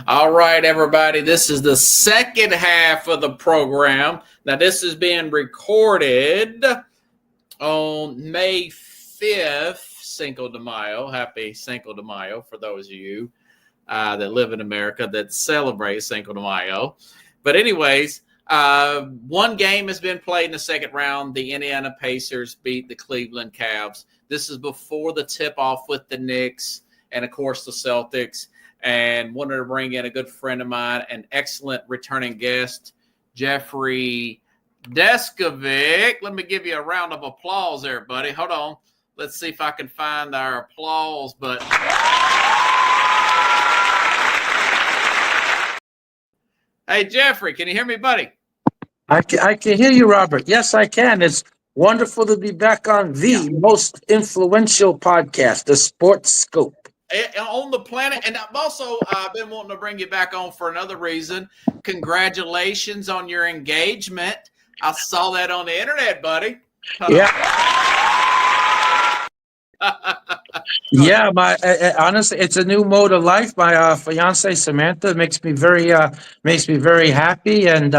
All right, everybody. This is the second half of the program. Now, this is being recorded on May 5th, Cinco de Mayo. Happy Cinco de Mayo for those of you that live in America that celebrate Cinco de Mayo. But anyways, one game has been played in the second round. The Indiana Pacers beat the Cleveland Cavs. This is before the tip-off with the Knicks and, of course, the Celtics. And wanted to bring in a good friend of mine, an excellent returning guest, Jeffrey Deskovic. Let me give you a round of applause there, buddy. Hold on. Let's see if I can find our applause button. Hey, Jeffrey, can you hear me, buddy? I can hear you, Robert. Yes, I can. It's wonderful to be back on the most influential podcast, the Sports Scope. On the planet. And I've also been wanting to bring you back on for another reason. Congratulations on your engagement. I saw that on the internet, buddy. Yeah. Yeah, honestly, it's a new mode of life. My fiance Samantha makes me very happy, and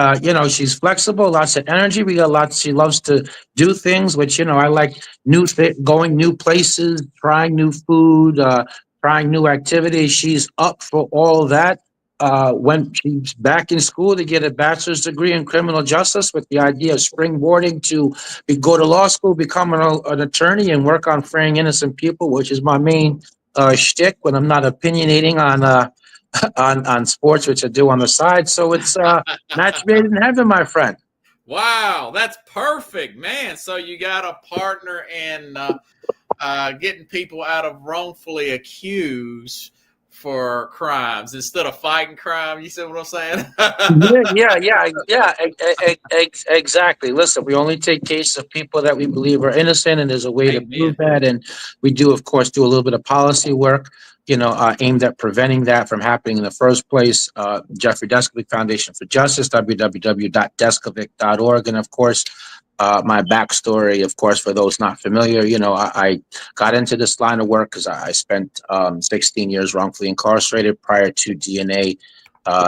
she's flexible, lots of energy. We got lots. She loves to do things, which I like going new places, trying new food, trying new activities. She's up for all of that. When she's back in school to get a bachelor's degree in criminal justice with the idea of springboarding to go to law school, become an attorney, and work on freeing innocent people, which is my main shtick when I'm not opinionating on sports, which I do on the side. So it's match made in heaven, my friend. Wow, that's perfect, man. So you got a partner in getting people out of wrongfully accused for crimes instead of fighting crime. You see what I'm saying? Exactly. Listen, we only take cases of people that we believe are innocent, and there's a way to prove that. And we do, of course, do a little bit of policy work, aimed at preventing that from happening in the first place. Jeffrey Deskovic Foundation for Justice, www.deskovic.org. And of course, my backstory, of course, for those not familiar, I got into this line of work because I spent 16 years wrongfully incarcerated prior to DNA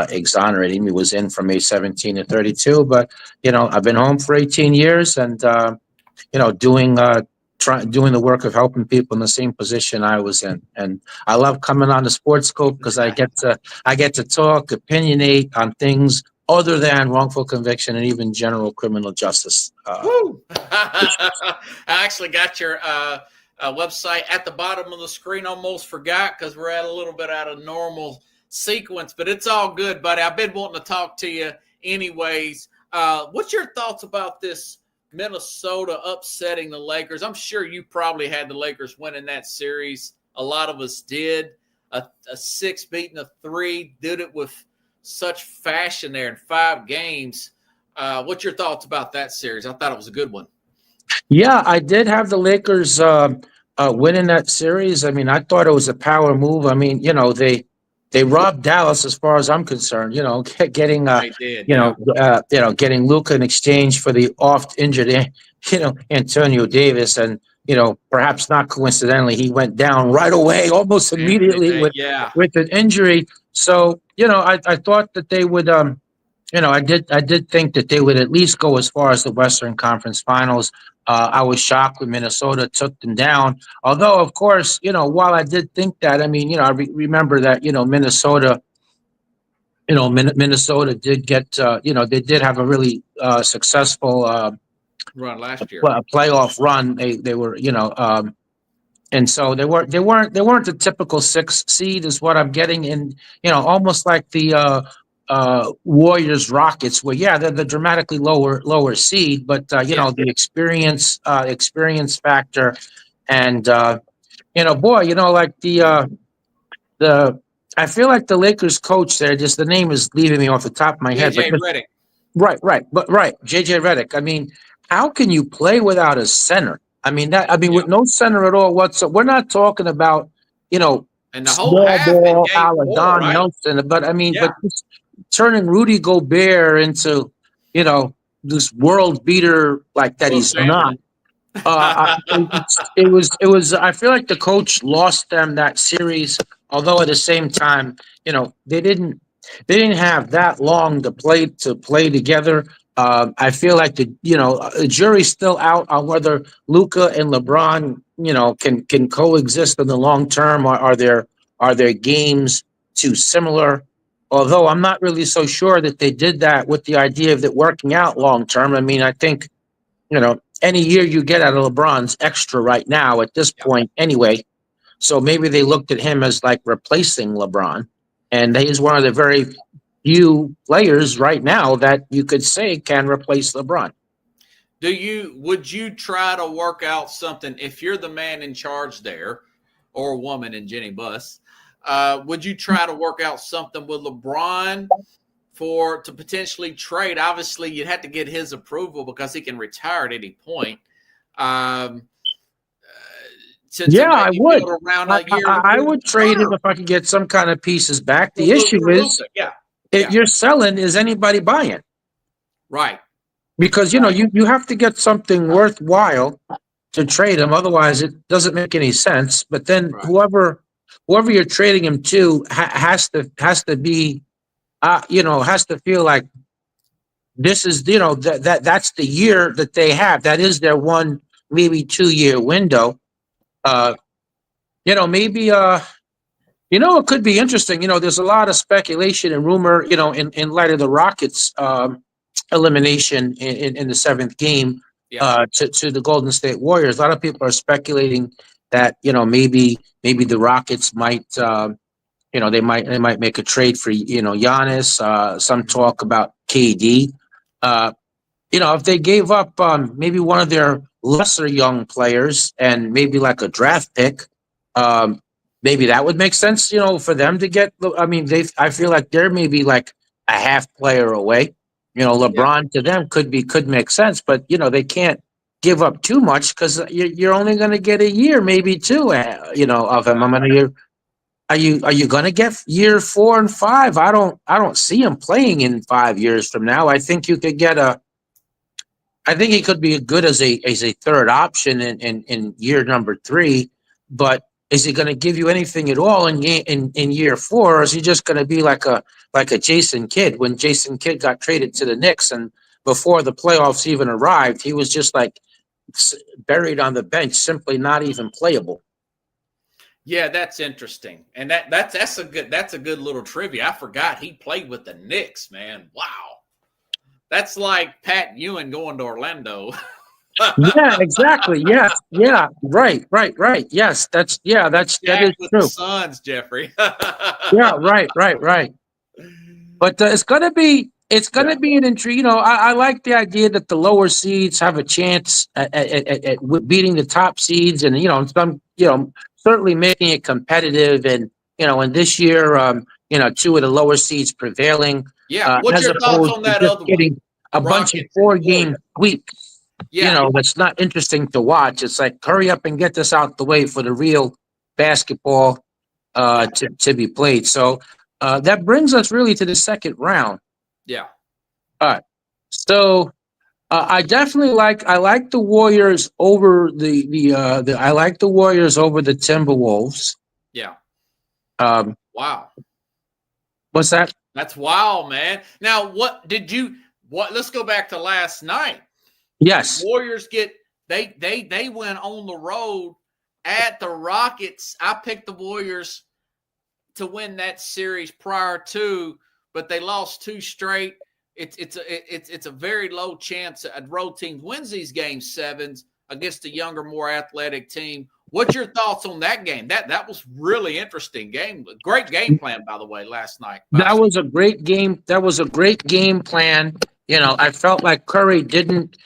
exonerating me. Was in from age 17 to 32, but I've been home for 18 years, and doing the work of helping people in the same position I was in. And I love coming on the Sports Scope because I get to talk, opinionate on things other than wrongful conviction and even general criminal justice. I actually got your website at the bottom of the screen. Almost forgot because we're at a little bit out of normal sequence, but it's all good, buddy. I've been wanting to talk to you anyways. What's your thoughts about this Minnesota upsetting the Lakers? I'm sure you probably had the Lakers winning that series. A lot of us did. A 6 beating a 3, did it with such fashion there in 5 games. What's your thoughts about that series? I thought it was a good one. Yeah, I did have the Lakers winning that series. I mean, I thought it was a power move. I mean, they robbed Dallas as far as I'm concerned. Getting getting Luka in exchange for the oft injured Antonio Davis, and perhaps not coincidentally, he went down right away, almost immediately with an injury. So I thought that they would. I did think that they would at least go as far as the Western Conference Finals. I was shocked when Minnesota took them down. Although, of course, while I did think that, I mean, I remember that, Minnesota, Minnesota did get, they did have a really successful run last year, playoff run. They were, and so they weren't the typical 6 seed is what I'm getting in, almost like the Warriors Rockets, where they're the dramatically lower seed, but the experience factor, and like the I feel like the Lakers coach there, just the name is leaving me off the top of my head. JJ Redick. Right, JJ Redick. I mean, how can you play without a center? I mean with no center at all whatsoever. We're not talking about and the whole ball, Don Nelson, but I mean, but just turning Rudy Gobert into, this world beater like that he's not. It was. I feel like the coach lost them that series Although at the same time, they didn't have that long to play together. I feel like the jury's still out on whether Luca and LeBron, can coexist in the long term, or are their games too similar? Although I'm not really so sure that they did that with the idea of it working out long term. I mean, I think any year you get out of LeBron's extra right now at this point anyway. So maybe they looked at him as like replacing LeBron, and he's one of the very few players right now that you could say can replace LeBron. Would you try to work out something if you're the man in charge there, or woman in Jenny Buss? Would you try to work out something with LeBron to potentially trade? Obviously, you'd have to get his approval because he can retire at any point. I would. Around a year I would trade him if I could get some kind of pieces back. The issue is, if you're selling, is anybody buying? Right. Because you have to get something worthwhile to trade him. Otherwise, it doesn't make any sense. But then whoever you're trading him to has to be, has to feel like this is that's the year that they have. That is their 1, maybe 2 year window. Maybe it could be interesting. There's a lot of speculation and rumor. In light of the Rockets elimination in the 7th game to the Golden State Warriors, a lot of people are speculating that maybe the Rockets might they might make a trade for Giannis. Some talk about KD. If they gave up maybe one of their lesser young players and maybe like a draft pick, maybe that would make sense, for them to get. I mean, I feel like they're maybe like a half player away. LeBron to them could make sense, but they can't give up too much because you're only going to get a year, maybe 2, of him. Are you going to get year 4 and 5? I don't see him playing in 5 years from now. I think you could get I think he could be good as a third option in year number 3, but is he going to give you anything at all in year 4, or is he just going to be like a Jason Kidd? When Jason Kidd got traded to the Knicks, and before the playoffs even arrived, he was just like buried on the bench, simply not even playable. Yeah, that's interesting, and that's a good little trivia. I forgot he played with the Knicks, man. Wow. That's like Pat Ewing going to Orlando. Yeah, exactly. Yeah. Right. Yes, that is true. The Suns, Jeffrey. Yeah, right. But it's gonna be an intrigue. I like the idea that the lower seeds have a chance at beating the top seeds, and some certainly making it competitive. And and this year, 2 of the lower seeds prevailing. Yeah, what's your thoughts on that other getting a bunch of 4-game sweeps? Yeah. That's not interesting to watch. It's like, hurry up and get this out the way for the real basketball to be played. So that brings us really to the second round. Yeah. All right. So I definitely like the Warriors over I like the Warriors over the Timberwolves. Yeah. Wow. What's that? That's wild, man. Now, let's go back to last night. Yes. Warriors they went on the road at the Rockets. I picked the Warriors to win that series prior to, but they lost 2 straight. It's a very low chance a road team wins these game 7s against a younger, more athletic team. What's your thoughts on that game? That was really interesting game. Great game plan, by the way, last night. That was a great game. That was a great game plan. I felt like Curry didn't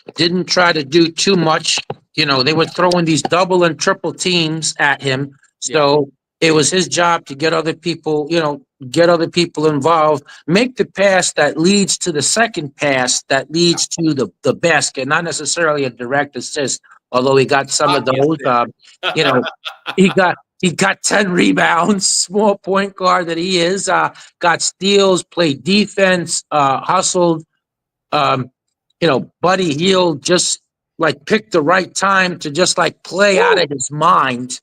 try to do too much. They were throwing these double and triple teams at him. So it was his job to get other people, involved, make the pass that leads to the second pass that leads to the basket, not necessarily a direct assist, although he got some of those. He got 10 rebounds, small point guard that he is, got steals, played defense, hustled. Buddy Hield just like picked the right time to just like play out of his mind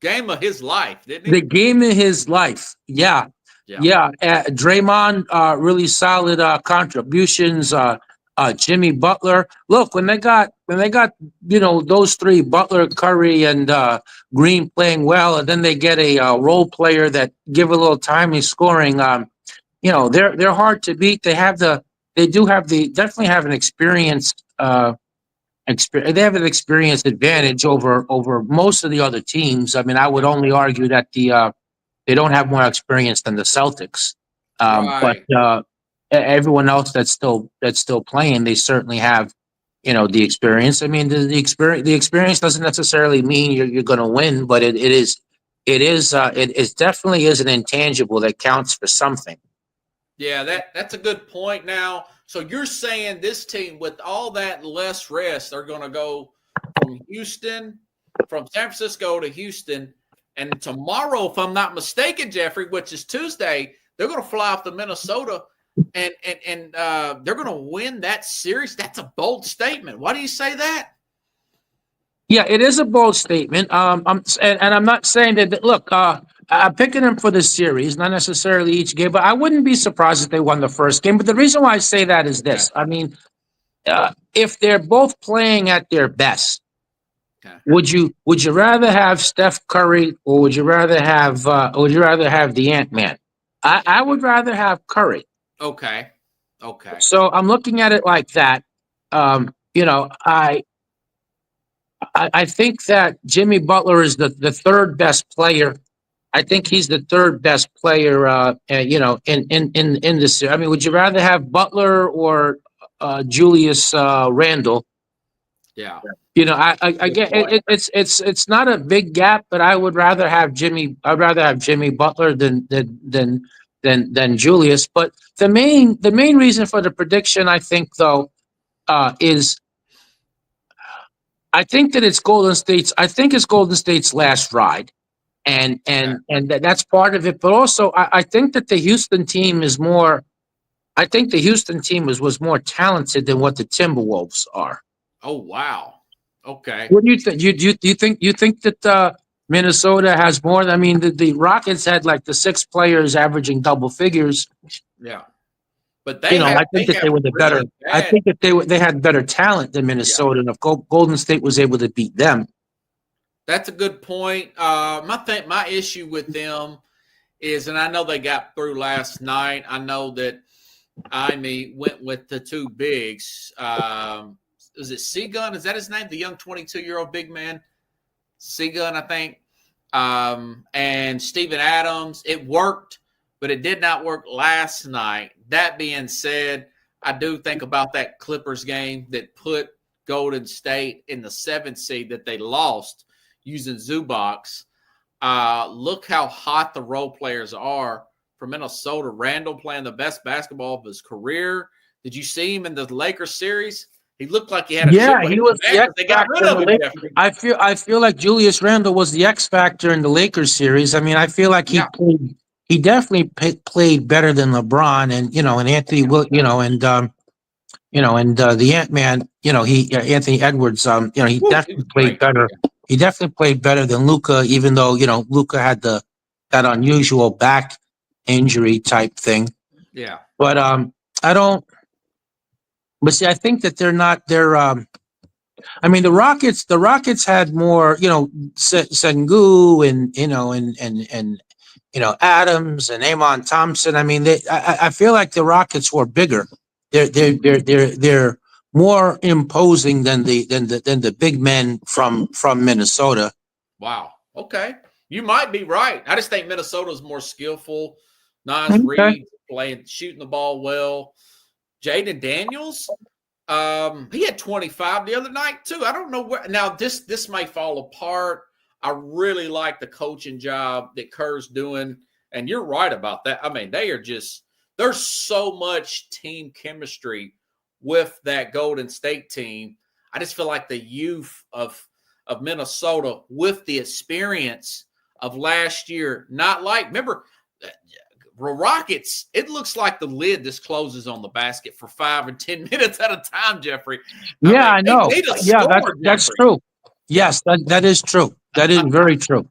game of his life, didn't The he? game of his life. Yeah. Yeah. Yeah. Draymond, really solid contributions. Jimmy Butler. Look, when they got those three, Butler, Curry, and Green playing well, and then they get a role player that give a little timely scoring. They're hard to beat. Definitely have an experienced they have an experience advantage over most of the other teams. I mean, I would only argue that they don't have more experience than the Celtics. But Right. everyone else that's still playing, they certainly have, the experience. I mean, the experience doesn't necessarily mean you're going to win, but it definitely is an intangible that counts for something. Yeah, that's a good point. Now, so you're saying this team, with all that less rest, they're going to go from San Francisco to Houston, and tomorrow, if I'm not mistaken, Jeffrey, which is Tuesday, they're going to fly off to Minnesota, and they're going to win that series. That's a bold statement. Why do you say that? Yeah, it is a bold statement. I'm not saying that. Look, I'm picking them for the series, not necessarily each game, but I wouldn't be surprised if they won the first game. But the reason why I say that is this: I mean, if they're both playing at their best, Okay. would you rather have Steph Curry, or would you rather have the Ant-Man? I would rather have Curry. Okay. Okay. So I'm looking at it like that. I think that Jimmy Butler is the third best player. I think he's the third best player. In this. I mean, would you rather have Butler or Julius Randle? Yeah. I get it, it's not a big gap, but I would rather have Jimmy. I'd rather have Jimmy Butler than Julius. But the main reason for the prediction, I think, though, is I think that it's Golden State's. I think it's Golden State's last ride, and that's part of it. But also, I think that the Houston team is more. I think the Houston team was more talented than what the Timberwolves are. Oh wow. Okay. What do you think? You think that Minnesota has more? I mean, the Rockets had like the 6 players averaging double figures. Yeah. But they I think that they were the better. I think that they had better talent than Minnesota, and if Golden State was able to beat them. That's a good point. My issue with them is, and I know they got through last night. I know that Ime went with the two bigs. Was it Seagun? Is that his name? The young 22-year-old big man, Seagun, I think. And Steven Adams. It worked, but it did not work last night. That being said, I do think about that Clippers game that put Golden State in the 7th seed that they lost using Zubac. Look how hot the role players are for Minnesota. Randall playing the best basketball of his career. Did you see him in the Lakers series? He looked like he had a chip. He was. They got rid of him. I feel like Julius Randle was the X factor in the Lakers series. I mean, I feel like he definitely played better than LeBron and Anthony and the Ant-Man. Anthony Edwards. He definitely played better. He definitely played better than Luka, even though Luka had that unusual back injury type thing. Yeah. But I don't. But see, I think that they're not. I mean, the Rockets had more. Sengun and Adams and Amon Thompson. I mean, I feel like the Rockets were bigger. They're more imposing than the big men from Minnesota. Wow. Okay. You might be right. I just think Minnesota's more skillful. Nas Reed shooting the ball well. Jaden Daniels, he had 25 the other night too. I don't know where. Now this may fall apart. I really like the coaching job that Kerr's doing, and you're right about that. I mean, there's so much team chemistry with that Golden State team. I just feel like the youth of Minnesota with the experience of last year, remember. Rockets, it looks like the lid just closes on the basket for 5 and 10 minutes at a time, Jeffrey. I know. That's true. Yes, that is true. That is very true.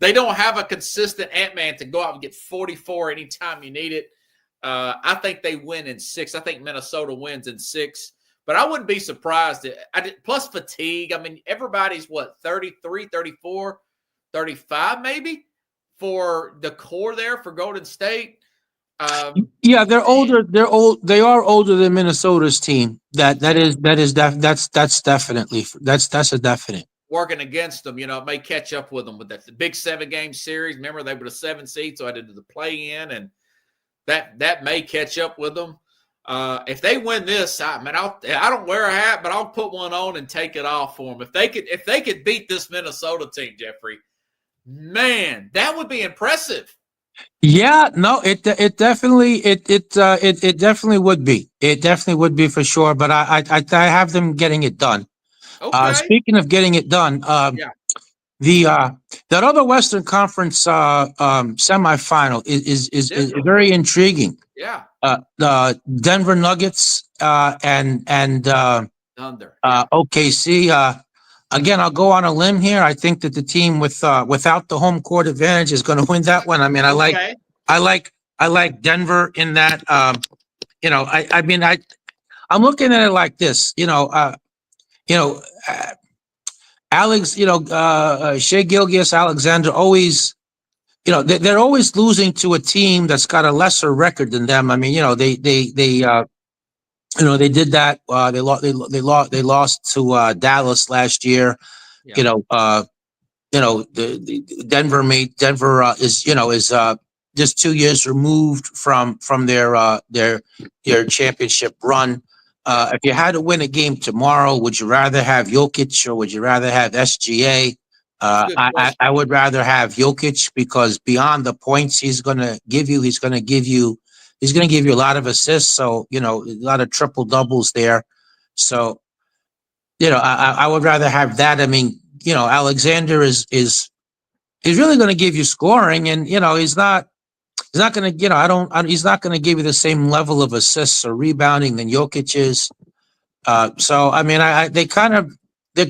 They don't have a consistent Ant-Man to go out and get 44 anytime you need it. I think they win in 6. I think Minnesota wins in 6. But I wouldn't be surprised. Plus fatigue. I mean, everybody's, 33, 34, 35 maybe for the core there for Golden State. Yeah, they're older. They're old. They are older than Minnesota's team. That's definitely that's a definite. Working against them, it may catch up with them with that the big 7-game series. Remember, they were the 7 seed, so I did the play-in, and that may catch up with them. If they win this, I don't wear a hat, but I'll put one on and take it off for them. If they could beat this Minnesota team, Jeffrey, man, that would be impressive. Yeah, no, it definitely definitely would be. It definitely would be for sure. But I have them getting it done. Okay. Speaking of getting it done, that other Western Conference semifinal is very intriguing. Yeah. The Denver Nuggets and Thunder. OKC. Again, I'll go on a limb here. I think that the team without the home court advantage is going to win that one. I mean, I like Denver in that. I'm looking at it like this. Alex, Shai Gilgeous-Alexander always, they're always losing to a team that's got a lesser record than them. I mean, they did that. They lost to Dallas last year. Yeah. The Denver is just 2 years removed from their championship run. If you had to win a game tomorrow, would you rather have Jokic or would you rather have SGA? I would rather have Jokic because beyond the points he's going to give you a lot of assists. So, a lot of triple doubles there. So, I would rather have that. I mean, Alexander is really going to give you scoring, and he's not going to. He's not going to give you the same level of assists or rebounding than Jokic is. So I mean, they kind of they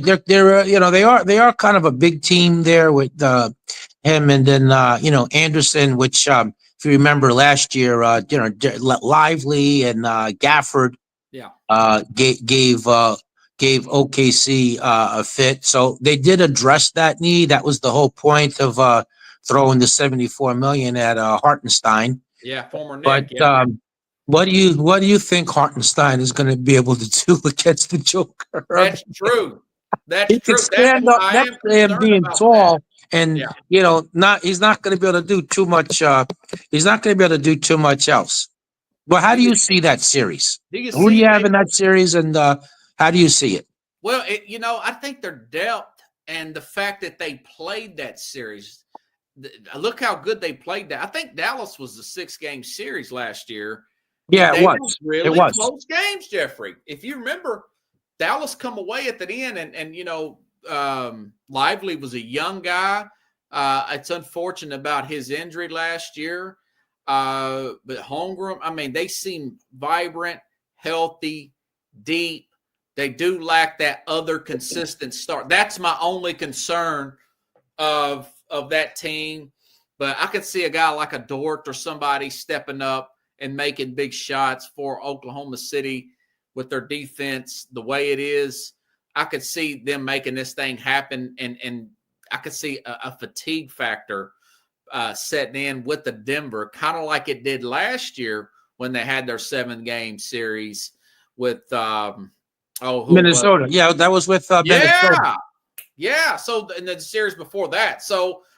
are kind of a big team there with him, and then Anderson, which if you remember last year, Lively and Gafford, gave OKC a fit. So they did address that need. That was the whole point of throwing the $74 million at Hartenstein. Yeah, former Nick. But what do you think Hartenstein is going to be able to do against the Joker? That's true. That's he true. Can stand up next to him being tall, and he's not going to be able to do too much. He's not going to be able to do too much else. Well, how do you see that series? Who do you have in that series, and how do you see it? Well, I think their depth and the fact that they played that series. Look how good they played that. I think Dallas was the 6-game series last year. Yeah, it was. Really close games, Jeffrey. If you remember, Dallas come away at the end, and Lively was a young guy. It's unfortunate about his injury last year. But Holmgren, I mean, they seem vibrant, healthy, deep. They do lack that other consistent start. That's my only concern of that team. But I could see a guy like a Dort or somebody stepping up and making big shots for Oklahoma City with their defense the way it is. I could see them making this thing happen, and I could see a fatigue factor setting in with the Denver, kind of like it did last year when they had their 7-game series with Minnesota. Yeah, that was with Minnesota. Yeah. So in the series before that,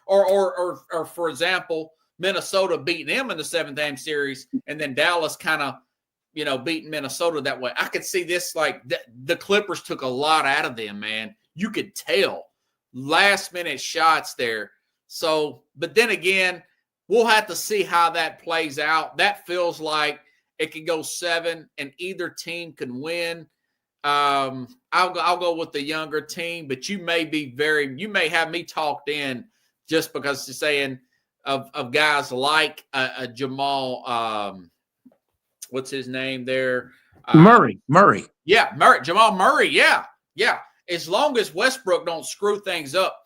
or for example, Minnesota beating them in the 7-game series, and then Dallas kind of, beating Minnesota that way. I could see this like the Clippers took a lot out of them, man. You could tell last minute shots there. So, but then again, we'll have to see how that plays out. That feels like it could go 7 and either team can win. I'll go with the younger team, but you may have me talked in just because you're saying of guys like Jamal, what's his name there? Murray. Yeah, Jamal Murray. Yeah. As long as Westbrook don't screw things up,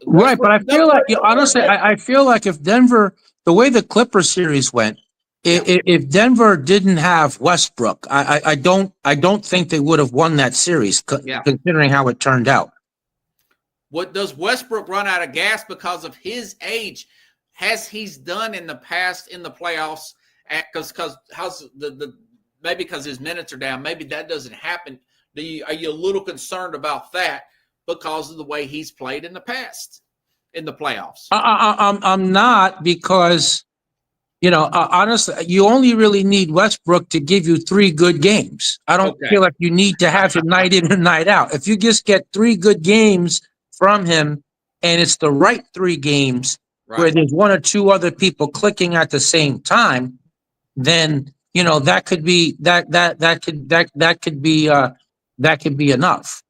Right, but I Westbrook feel like, honestly, I feel like if Denver, the way the Clippers series went, if Denver didn't have Westbrook, I don't think they would have won that series, considering how it turned out. What does Westbrook run out of gas because of his age? Has he's done in the past in the playoffs? Because how's the maybe because his minutes are down. Maybe that doesn't happen. Are you a little concerned about that because of the way he's played in the past in the playoffs? I'm not, because, honestly, you only really need Westbrook to give you 3 good games. I don't feel like you need to have him night in and night out. If you just get 3 good games from him, and it's the right 3 games where there's 1 or 2 other people clicking at the same time, then that could be that could be enough.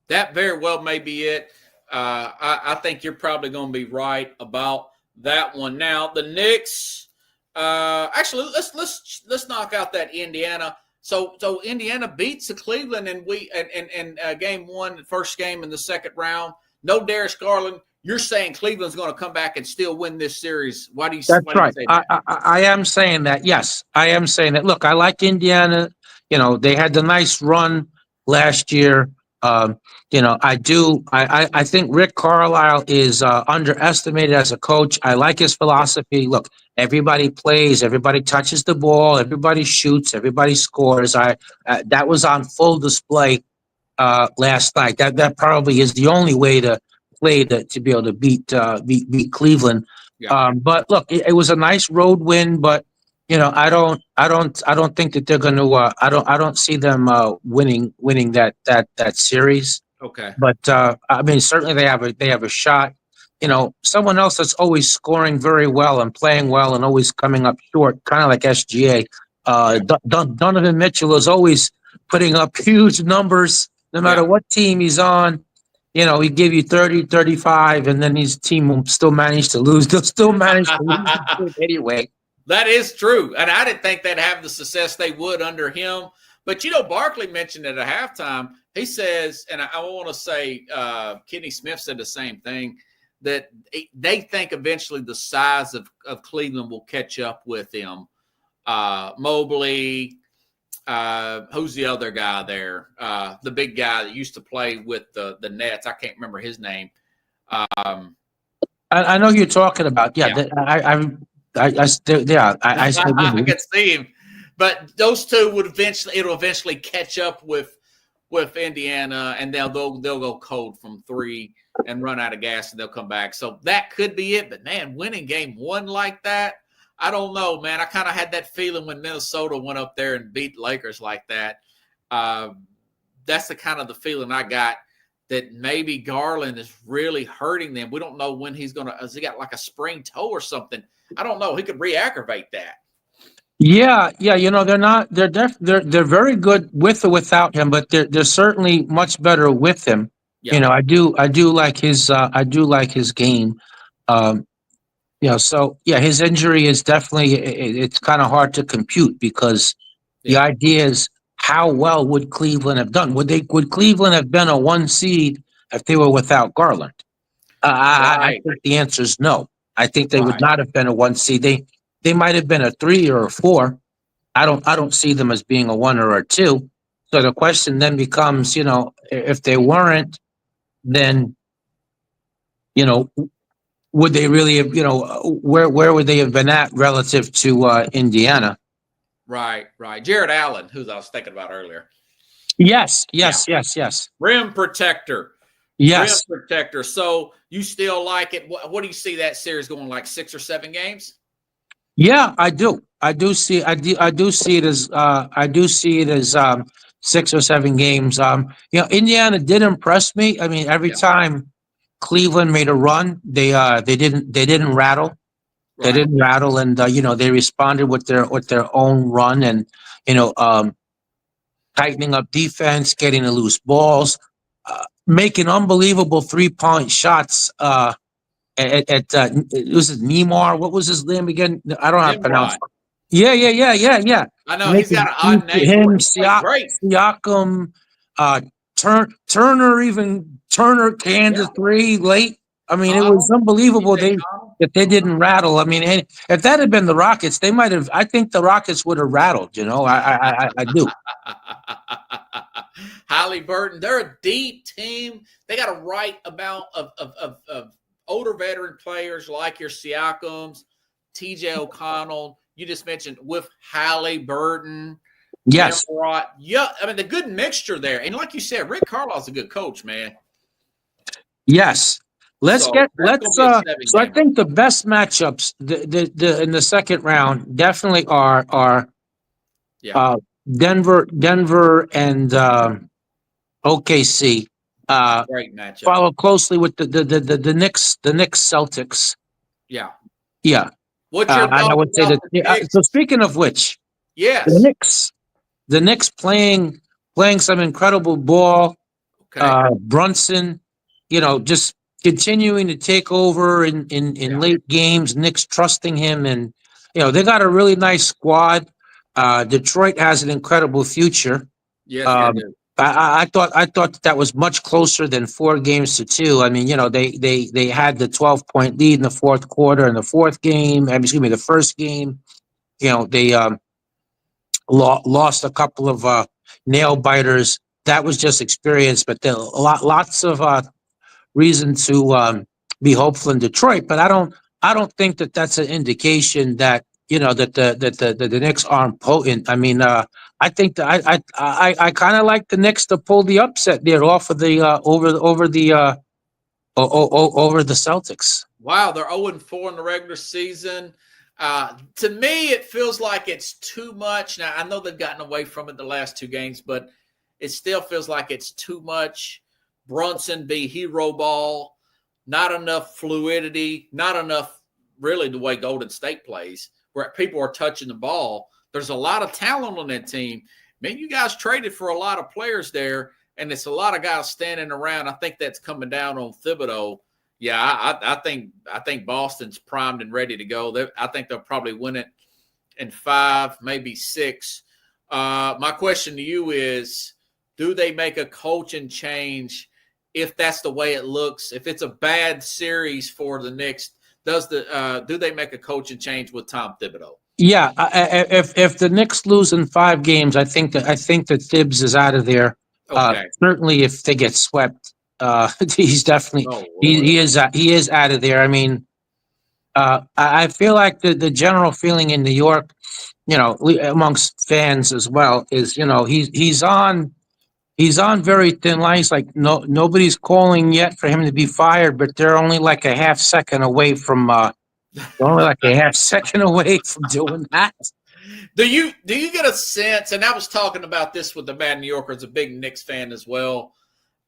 That very well may be it. I think you're probably going to be right about that one. Now the Knicks. Actually, let's knock out that Indiana. So Indiana beats the Cleveland, and game 1, the first game in the second round. No Darius Garland. You're saying Cleveland's going to come back and still win this series. Why do you? That's right. Do you say that? I am saying that. Yes, I am saying that. Look, I like Indiana. They had the nice run last year. I do. I think Rick Carlisle is underestimated as a coach. I like his philosophy. Look, everybody plays, everybody touches the ball, everybody shoots, everybody scores. That was on full display last night. That probably is the only way to play to be able to beat Cleveland. Yeah. But look, it was a nice road win, but I don't think that they're going to. I don't see them winning that series. Okay. But I mean, certainly they have a shot. Someone else that's always scoring very well and playing well and always coming up short, kind of like SGA. Donovan Mitchell is always putting up huge numbers, no matter what team he's on. He give you 30, 35, and then his team will still manage to lose. They'll still manage to lose anyway. That is true. And I didn't think they'd have the success they would under him. But, Barkley mentioned it at halftime. He says, and I want to say Kenny Smith said the same thing, that they think eventually the size of Cleveland will catch up with him. Mobley, who's the other guy there? The big guy that used to play with the Nets. I can't remember his name. I know who you're talking about. Yeah, I can see him. But those two it'll eventually catch up with Indiana, and they'll go cold from 3 and run out of gas, and they'll come back. So that could be it. But man, winning game 1 like that, I don't know, man. I kind of had that feeling when Minnesota went up there and beat Lakers like that. That's the kind of the feeling I got, that maybe Garland is really hurting them. We don't know when he's going to. Has he got like a sprained toe or something? I don't know. He could re-aggravate that. Yeah. They're not. They're very good with or without him, but they're certainly much better with him. Yeah. I do like his. I do like his game. So his injury is definitely. It's kind of hard to compute, because the idea is, how well would Cleveland have done? Would Cleveland have been a 1 seed if they were without Garland? I think the answer is no. I think they would not have been a 1 seed. They might have been a 3 or a 4. I don't see them as being a 1 or a 2. So the question then becomes, if they weren't, then, would they really have, where would they have been at relative to Indiana? Right. Jared Allen, who I was thinking about earlier. Yes. Rim protector. Yes. Rim protector. So you still like it? What do you see that series going, like 6 or 7 games? Yeah, I do. I do see it as 6 or 7 games. Indiana did impress me. I mean, every time Cleveland made a run, they didn't rattle. Right. They didn't rattle, and they responded with their own run, and tightening up defense, getting the loose balls, making unbelievable 3-point shots. At was it Neymar? What was his name again? I don't have to pronounce it. Yeah. I know he's got an odd name. Siakam, Turner can the 3 late. I mean, it was unbelievable that they didn't rattle. I mean, if that had been the Rockets, they might have. I think the Rockets would have rattled. I do. Halliburton, they're a deep team. They got a right amount of older veteran players like your Siakams, TJ O'Connell. You just mentioned with Halliburton. Yes. Yeah, I mean, the good mixture there. And like you said, Rick Carlisle's a good coach, man. Yes. So I think the best matchups in the second round definitely are Denver and OKC. Great matchup. Follow closely with the Knicks Celtics. Yeah. Yeah. What's your and I would say that so speaking of which, yes. The Knicks playing some incredible ball. Okay. Brunson, just continuing to take over in late games. Knicks trusting him, and they got a really nice squad. Detroit has an incredible future. Yes, they do. I thought that was much closer than 4-2. I mean, they had the 12-point lead in the fourth quarter in the fourth game. The first game. They lost a couple of nail biters. That was just experience, but there lots of reason to be hopeful in Detroit. But I don't think that that's an indication that that the Knicks aren't potent. I mean, I think that I kind of like the Knicks to pull the upset there off of the over the Celtics. Wow, they're 0-4 in the regular season. To me, it feels like it's too much. Now, I know they've gotten away from it the last two games, but it still feels like it's too much. Brunson be hero ball, not enough fluidity, not enough really the way Golden State plays, where people are touching the ball. There's a lot of talent on that team. Man, you guys traded for a lot of players there, and it's a lot of guys standing around. I think that's coming down on Thibodeau. Yeah, I think Boston's primed and ready to go. I think they'll probably win it in 5, maybe 6. My question to you is, do they make a coaching change if that's the way it looks? If it's a bad series for the Knicks, do they make a coaching change with Tom Thibodeau? Yeah, if the Knicks lose in 5 games, I think that Thibs is out of there. Okay. Certainly, if they get swept. He's definitely he is out of there. I mean, I feel like the general feeling in New York, amongst fans as well, is he's on very thin lines. Like nobody's calling yet for him to be fired, but they're only like a half second away from doing that. Do you get a sense? And I was talking about this with the Bad New Yorker, as a big Knicks fan as well.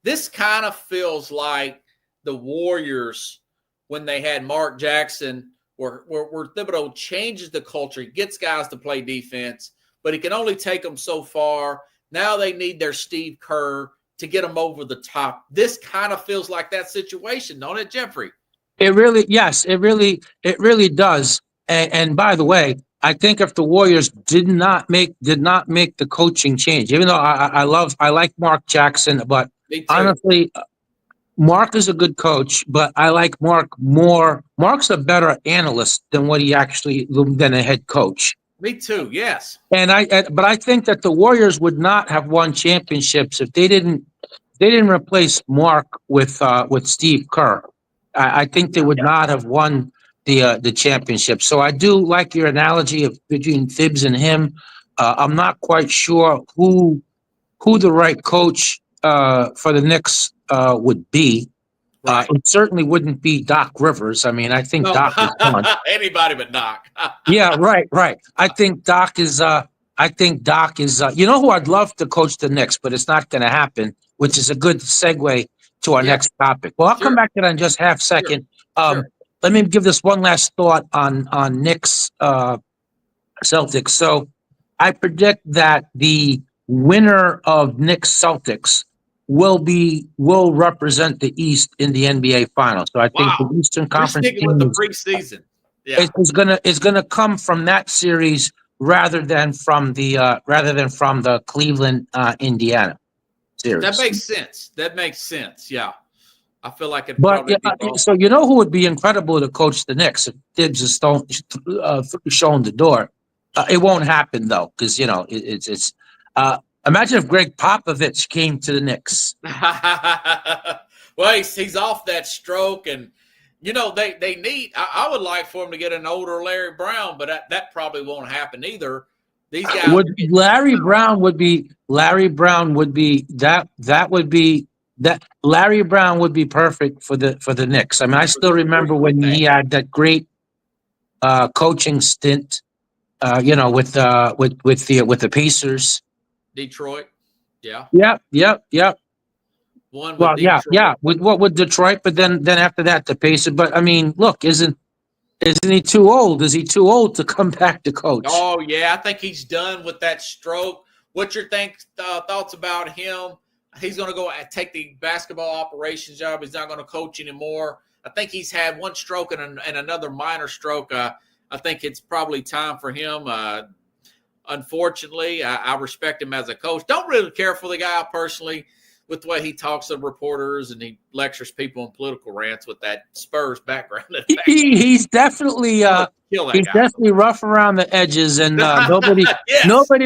This kind of feels like the Warriors when they had Mark Jackson, where Thibodeau changes the culture. He gets guys to play defense, but he can only take them so far. Now they need their Steve Kerr to get them over the top. This kind of feels like that situation, don't it, Jeffrey? It really does. And by the way, I think if the Warriors did not make the coaching change, even though I like Mark Jackson, but honestly, Mark is a good coach, but I like Mark more. Mark's a better analyst than a head coach. Me too. Yes. But I think that the Warriors would not have won championships if they didn't replace Mark with Steve Kerr. I think they would not have won the championship. So I do like your analogy between Thibs and him. I'm not quite sure who the right coach for the Knicks would be. Right. It certainly wouldn't be Doc Rivers. I mean, I think Doc is gone. Anybody but Doc. Yeah, right. I think Doc is. You know who I'd love to coach the Knicks, but it's not going to happen. Which is a good segue to our next topic. Well, I'll come back to that in just half a second. Sure. Let me give this one last thought on Knicks Celtics. So I predict that the winner of Knicks Celtics will represent the East in the NBA Finals. So I think the Eastern Conference sticking with the preseason. Yeah. It's gonna come from that series rather than from the Cleveland Indiana series. That makes sense. Yeah. I feel like it'd But probably be both. so you know who would be incredible to coach the Knicks if Tibbs is shown the door. It won't happen though, because you know it's. Imagine if Greg Popovich came to the Knicks. Well, he's off that stroke, and you know they need. I would like for him to get an older Larry Brown, but that probably won't happen either. These guys Larry Brown would be Larry Brown would be that Larry Brown would be perfect for the Knicks. I mean, I still remember when he had that great coaching stint, you know, with the Pacers. Detroit, yeah. Yep. One with Well, Detroit. yeah. With Detroit, but then after that, the Pacers. But I mean, look, isn't he too old? Is he too old to come back to coach? Oh yeah, I think he's done with that stroke. What's your thoughts about him? He's going to go take the basketball operations job. He's not going to coach anymore. I think he's had one stroke and another minor stroke. I think it's probably time for him. Unfortunately, I respect him as a coach. Don't really care for the guy personally with the way he talks to reporters and he lectures people on political rants with that Spurs background. He's definitely definitely rough around the edges, and nobody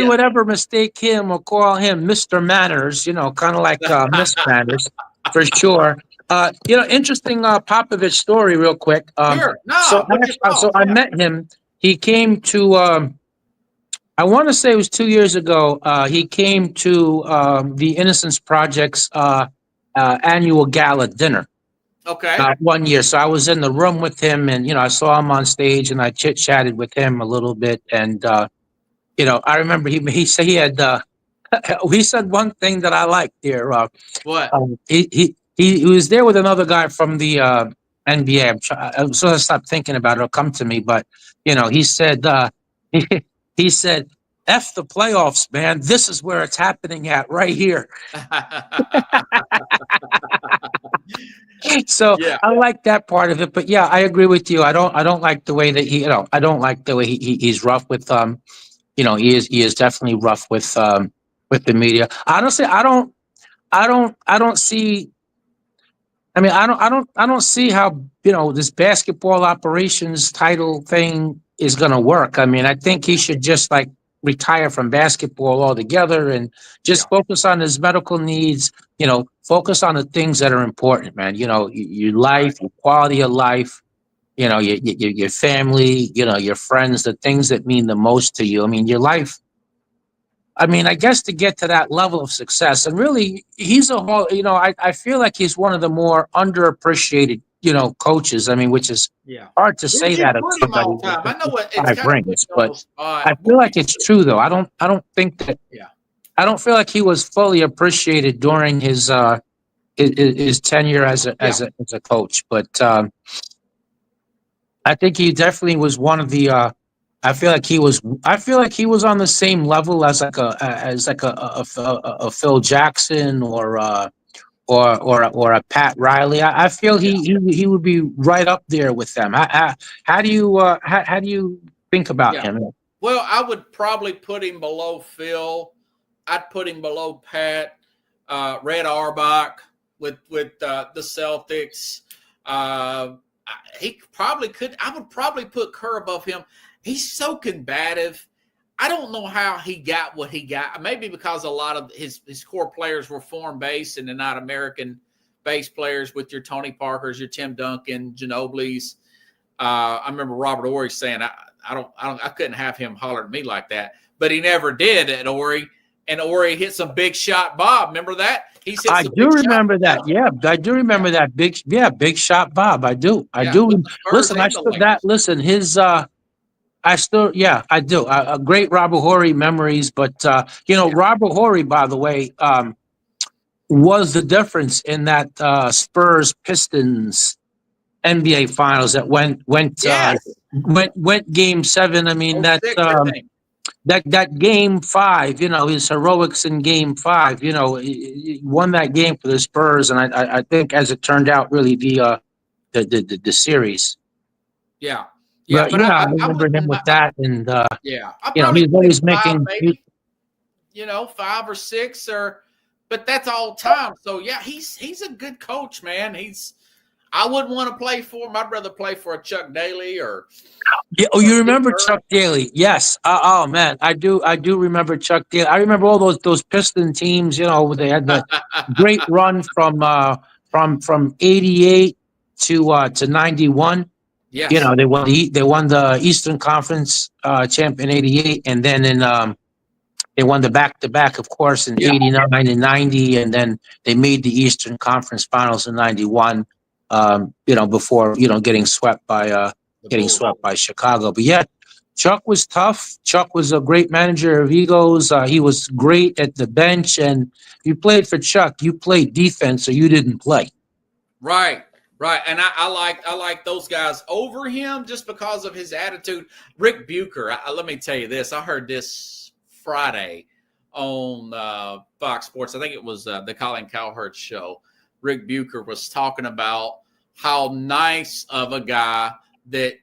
would ever mistake him or call him Mr. Manners. You know, kind of like Miss Manners for sure. You know, interesting Popovich story, real quick. Sure. No, so I met him. He came to. I want to say it was 2 years ago. He came to the Innocence Project's annual gala dinner. Okay. 1 year. So I was in the room with him, and you know, I saw him on stage, and I chit chatted with him a little bit. And you know, I remember he said he had he said one thing that I liked there. What? He was there with another guy from the NBA. I'm sort of stop thinking about it. It'll come to me. But you know, he said. He said, "F the playoffs, man. This is where it's happening at right here." So yeah. I like that part of it, but yeah, I agree with you. I don't like the way that I don't like the way he's rough with you know, he is definitely rough with the media. Honestly, I don't see. I mean, I don't see how, you know, this basketball operations title thing is going to work. I mean, I think he should just like retire from basketball altogether and just focus on his medical needs, you know, focus on the things that are important, man. You know, your life, your quality of life, you know, your family, you know, your friends, the things that mean the most to you. I mean, your life. I mean, I guess to get to that level of success, and really, he's a whole, you know, I feel like he's one of the more underappreciated, you know, coaches. I mean, which is hard to say that of somebody I know what it's brings, but I feel like it's true though. I don't think that. Yeah. I don't feel like he was fully appreciated during his tenure as a coach, but I think he definitely was one of the. I feel like he was on the same level as like a Phil Jackson or a Pat Riley. I feel he would be right up there with them. How do you think about him? Well, I would probably put him below Phil. I'd put him below Pat, Red Auerbach with the Celtics. He probably could. I would probably put Kerr above him. He's so combative. I don't know how he got what he got. Maybe because a lot of his core players were foreign-based and they're not American-based players with your Tony Parkers, your Tim Duncan, Ginobili's. I remember Robert Horry saying, I couldn't have him holler at me like that. But he never did at Horry. And Horry hit some big shot Bob. Remember that? I do remember that. Yeah, I do remember that big shot Bob. I do. Listen, his I do. Great Robert Horry memories, but Robert Horry, by the way, was the difference in that Spurs Pistons NBA Finals that went Game 7. I mean that Game 5. You know, his heroics in Game 5. You know, he won that game for the Spurs, and I think, as it turned out, really the series. Yeah. Yeah, but I remember him with that, and he's always making, 5 or 6, but that's all time. So yeah, he's a good coach, man. I wouldn't want to play for him. I'd rather play for a Chuck Daly or. Yeah, oh, you remember Chuck Daly? Yes. Oh man, I do. I do remember Chuck Daly. I remember all those Piston teams. You know, they had the great run from '88 to '91. Yes. You know, they won the Eastern Conference champ in '88, and then they won the back-to-back, of course, in '89 and '90, and then they made the Eastern Conference Finals in '91. You know, before getting swept by Chicago. But yeah, Chuck was tough. Chuck was a great manager of egos. He was great at the bench, and if you played for Chuck, you played defense, or you didn't play. Right. And I like those guys over him just because of his attitude. Rick Bucher, let me tell you this. I heard this Friday on Fox Sports. I think it was the Colin Cowherd show. Rick Bucher was talking about how nice of a guy that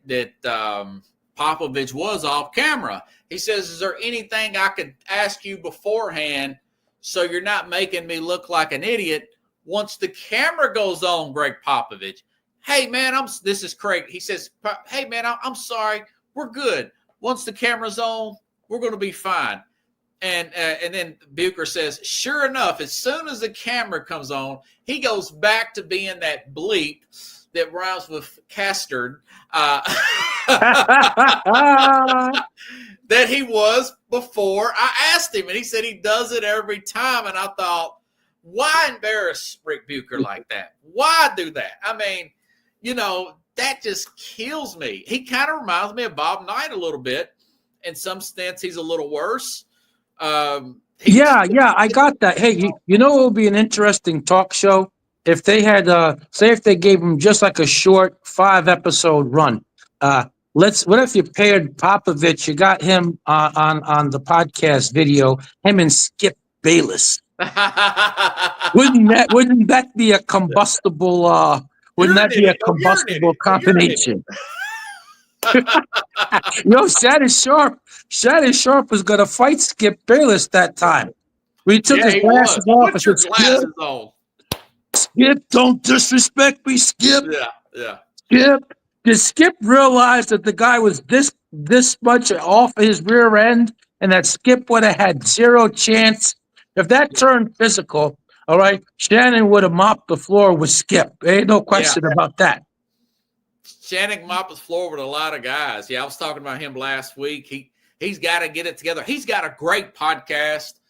Popovich was off camera. He says, "Is there anything I could ask you beforehand so you're not making me look like an idiot once the camera goes on, Greg Popovich? Hey, man, this is Craig." He says, "Hey, man, I'm sorry. We're good. Once the camera's on, we're going to be fine." And then Bucher says, sure enough, as soon as the camera comes on, he goes back to being that bleep that rhymes with castard that he was before I asked him. And he said he does it every time. And I thought, why embarrass Rick Bucher like that? Why do that? I mean, that just kills me. He kind of reminds me of Bob Knight a little bit. In some sense, he's a little worse. I got that. Hey, you know it would be an interesting talk show if they had if they gave him just like a short 5-episode run. What if you paired Popovich? You got him on the podcast video, him and Skip Bayless. Wouldn't that be a combustible? Wouldn't that be a combustible combination? Shannon Sharp was going to fight Skip Bayless that time. We took his glasses off. Put your glasses on. Skip, don't disrespect me, Skip. Yeah. Skip. Did Skip realize that the guy was this much off his rear end and that Skip would have had zero chance? If that turned physical, all right, Shannon would have mopped the floor with Skip. There ain't no question about that. Shannon mopped the floor with a lot of guys. Yeah, I was talking about him last week. He's got to get it together. He's got a great podcast,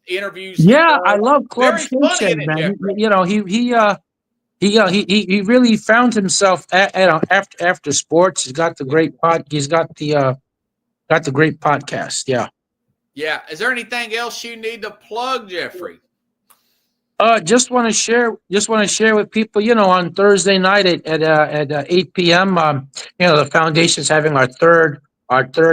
interviews. Yeah, I love Club Station, man. He really found himself after sports. He's got the great He's got the great podcast. Yeah. Yeah. Is there anything else you need to plug, Jeffrey? Just want to share with people, on Thursday night at 8 p.m. The foundation's having our third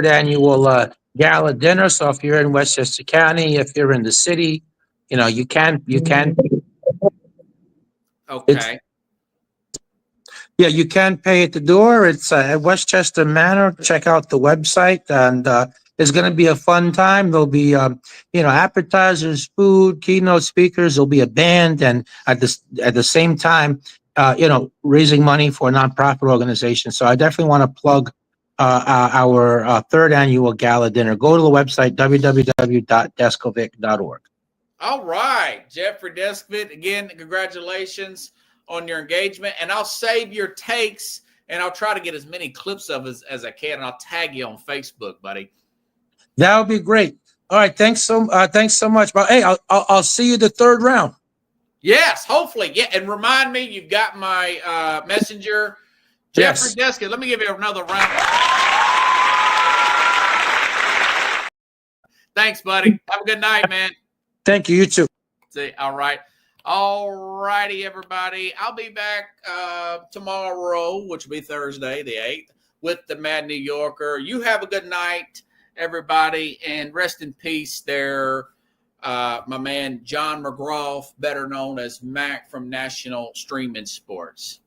annual gala dinner. So if you're in Westchester County, if you're in the city, you can. Okay. You can pay at the door. It's at Westchester Manor. Check out the website, and it's going to be a fun time. There'll be, appetizers, food, keynote speakers. There'll be a band, and at the same time, raising money for a nonprofit organization. So I definitely want to plug our third annual gala dinner. Go to the website www.deskovic.org. All right, Jeffrey Deskovic. Again, congratulations on your engagement, and I'll save your takes, and I'll try to get as many clips of as I can, and I'll tag you on Facebook, buddy. That would be great. All right, thanks so much. But hey, I'll see you the third round. Yes, hopefully. Yeah, and remind me, you've got my messenger, Jeffrey Deskovic. Let me give you another round. Thanks, buddy. Have a good night, man. Thank you. You too. See, all right. All righty, everybody. I'll be back tomorrow, which will be Thursday, the 8th, with the Mad New Yorker. You have a good night, everybody, and rest in peace there, my man John McGraw, better known as Mac from National Streaming Sports.